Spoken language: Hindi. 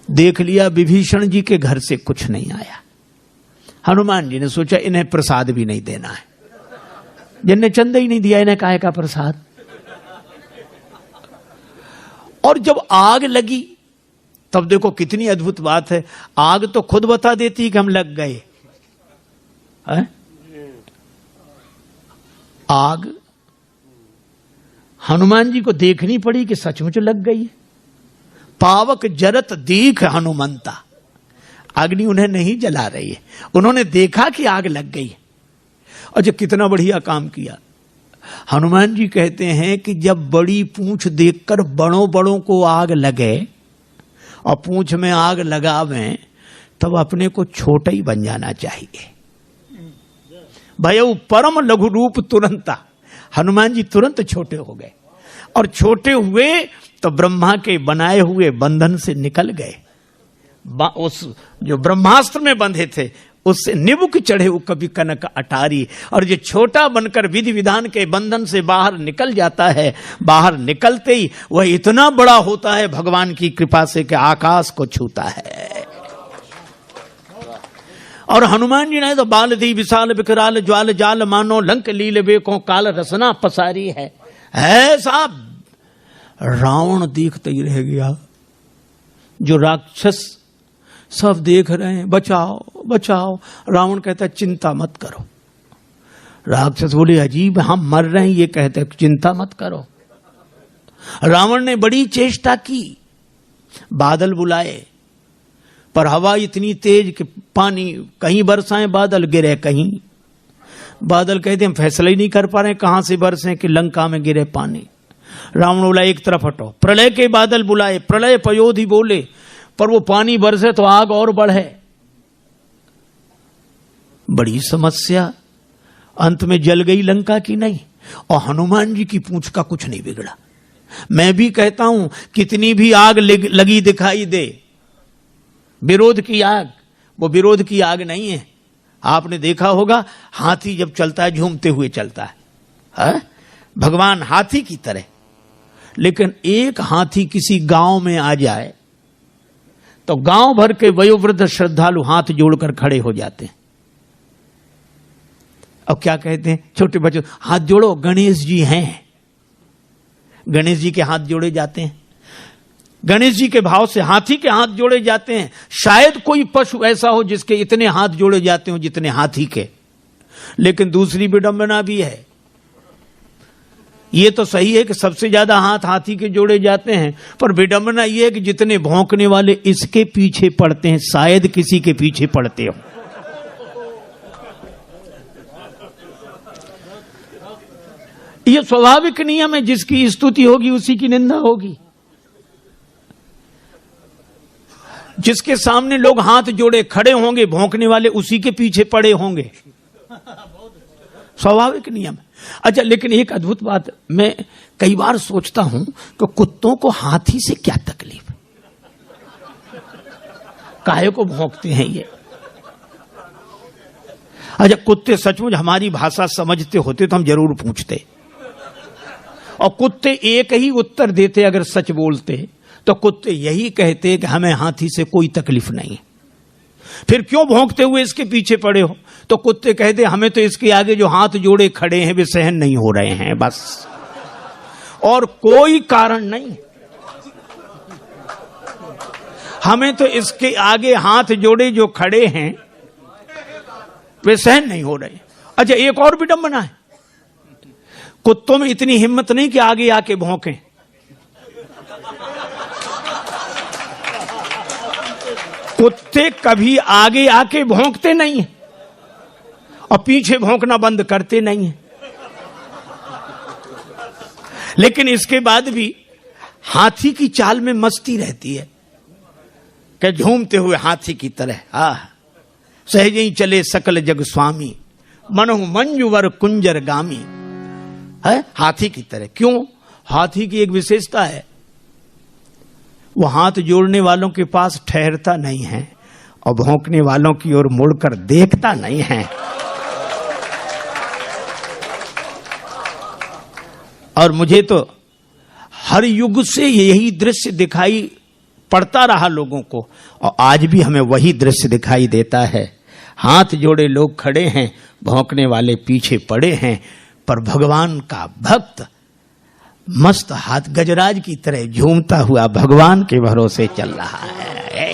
देख लिया विभीषण जी के घर से कुछ नहीं आया। हनुमान जी ने सोचा इन्हें प्रसाद भी नहीं देना है, जिनने चंदा ही नहीं दिया इन्हें काहे का प्रसाद। और जब आग लगी तब देखो कितनी अद्भुत बात है, आग तो खुद बता देती कि हम लग गए है? आग हनुमान जी को देखनी पड़ी कि सचमुच लग गई है। पावक जरत दीख हनुमंता, अग्नि उन्हें नहीं जला रही है, उन्होंने देखा कि आग लग गई है। और जो कितना बढ़िया काम किया। हनुमान जी कहते हैं कि जब बड़ी पूंछ देखकर बड़ों बड़ों को आग लगे और पूंछ में आग लगावें तब अपने को छोटा ही बन जाना चाहिए। भयउ परम लघु रूप तुरंता, हनुमान जी तुरंत छोटे हो गए और छोटे हुए तो ब्रह्मा के बनाए हुए बंधन से निकल गए। उस जो ब्रह्मास्त्र में बंधे थे उससे निबुक चढ़े वो कभी कनक अटारी, और जो छोटा बनकर विधि विधान के बंधन से बाहर निकल जाता है, बाहर निकलते ही वह इतना बड़ा होता है भगवान की कृपा से कि आकाश को छूता है। और हनुमान जी ने तो बाल दी विशाल विकराल ज्वाल जाल मानो लंक लील बेको काल रसना पसारी है। ऐसा रावण देखते ही रह गया। जो राक्षस सब देख रहे हैं बचाओ बचाओ, रावण कहता चिंता मत करो। राक्षस बोले अजीब हम मर रहे हैं, ये कहते चिंता मत करो। रावण ने बड़ी चेष्टा की, बादल बुलाए पर हवा इतनी तेज कि पानी कहीं बरसाएं बादल गिरे कहीं। बादल कहते हम फैसला ही नहीं कर पा रहे कहां से बरसे कि लंका में गिरे पानी। रावण बोला एक तरफ हटो। प्रलय के बादल बुलाए, प्रलय पयोधि बोले, पर वो पानी बरसे तो आग और बढ़े। बड़ी समस्या, अंत में जल गई लंका की नहीं। और हनुमान जी की पूंछ का कुछ नहीं बिगड़ा। मैं भी कहता हूं कितनी भी आग लगी दिखाई दे, विरोध की आग वो विरोध की आग नहीं है। आपने देखा होगा हाथी जब चलता है झूमते हुए चलता है, भगवान हाथी की तरह। लेकिन एक हाथी किसी गांव में आ जाए तो गांव भर के वयोवृद्ध श्रद्धालु हाथ जोड़कर खड़े हो जाते हैं। अब क्या कहते हैं छोटे बच्चों, हाथ जोड़ो, गणेश जी हैं। गणेश जी के हाथ जोड़े जाते हैं, गणेश जी के भाव से हाथी के हाथ जोड़े जाते हैं। शायद कोई पशु ऐसा हो जिसके इतने हाथ जोड़े जाते हो जितने हाथी के। लेकिन दूसरी विडंबना भी है। ये तो सही है कि सबसे ज्यादा हाथ हाथी के जोड़े जाते हैं, पर विडंबना ये है कि जितने भौंकने वाले इसके पीछे पड़ते हैं शायद किसी के पीछे पड़ते हो। ये स्वाभाविक नियम है, जिसकी स्तुति होगी उसी की निंदा होगी। जिसके सामने लोग हाथ जोड़े खड़े होंगे भौंकने वाले उसी के पीछे पड़े होंगे, स्वाभाविक नियम है। अच्छा, लेकिन एक अद्भुत बात मैं कई बार सोचता हूं कि कुत्तों को हाथी से क्या तकलीफ, काहे को भौंकते हैं ये। अच्छा, कुत्ते सचमुच हमारी भाषा समझते होते तो हम जरूर पूछते, और कुत्ते एक ही उत्तर देते अगर सच बोलते तो कुत्ते यही कहते कि हमें हाथी से कोई तकलीफ नहीं। फिर क्यों भौंकते हुए इसके पीछे पड़े हो? तो कुत्ते कहते हमें तो इसके आगे जो हाथ जोड़े खड़े हैं वे सहन नहीं हो रहे हैं, बस, और कोई कारण नहीं। हमें तो इसके आगे हाथ जोड़े जो खड़े हैं वे सहन नहीं हो रहे। अच्छा, एक और विडंबना है, कुत्तों में इतनी हिम्मत नहीं कि आगे आके भौंकें। कुत्ते कभी आगे आके भौंकते नहीं है और पीछे भौंकना बंद करते नहीं है। लेकिन इसके बाद भी हाथी की चाल में मस्ती रहती है कि झूमते हुए हाथी की तरह सहज ही चले सकल जग स्वामी, मनहु मंजुवर कुंजर गामी। है हाथी की तरह। क्यों? हाथी की एक विशेषता है, वो हाथ जोड़ने वालों के पास ठहरता नहीं है और भौंकने वालों की ओर मुड़कर देखता नहीं है। और मुझे तो हर युग से यही दृश्य दिखाई पड़ता रहा लोगों को। और आज भी हमें वही दृश्य दिखाई देता है, हाथ जोड़े लोग खड़े हैं, भौंकने वाले पीछे पड़े हैं, पर भगवान का भक्त मस्त हाथ गजराज की तरह झूमता हुआ भगवान के भरोसे चल रहा है।